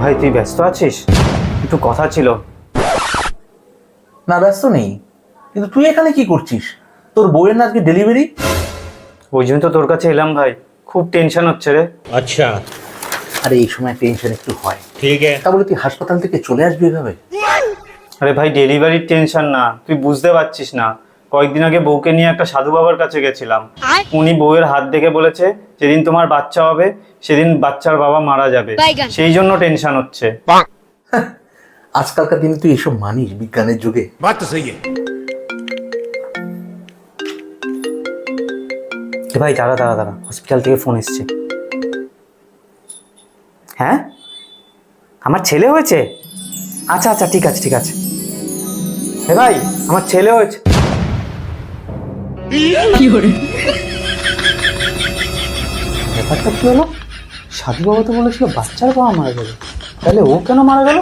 ভাই তুই ব্যস্ত আছিস? একটু কথা ছিল। না ব্যস্ত নেই, কিন্তু তুই এখানে কি করছিস? তোর বউয়ের না আজকে ডেলিভারি? ওই জন্য তো তোর কাছে এলাম ভাই, খুব টেনশন হচ্ছে রে। अच्छा আরে এই সময় টেনশন একটু হয়, ठीक है। তা বলে তুই হাসপাতাল থেকে চলে আসবি এভাবে? আরে ভাই ডেলিভারির টেনশন না, তুই বুঝতে পারছিস না। কয়েকদিন আগে বউকে নিয়ে একটা সাধু বাবার কাছে গেছিলাম। উনি বউয়ের হাত দেখে বলেছে যেদিন তোমার বাচ্চা হবে সেদিন বাচ্চার বাবা মারা যাবে, সেই জন্য টেনশন হচ্ছে। আজকালকার দিনে তুই এসব মানিস বিজ্ঞানের যুগে? बात तो सही है। ভাই দাঁড়া দাঁড়া দাঁড়া, হসপিটাল থেকে ফোন এসছে। হ্যাঁ, আমার ছেলে হয়েছে? আচ্ছা আচ্ছা, ঠিক আছে ঠিক আছে। হে ভাই, আমার ছেলে হয়েছে। ব্যাপারটা কি হলো? সাধু বাবা তো বলেছিল বাচ্চার বাবা মারা যাবে, তাহলে ও কেন মারা গেল?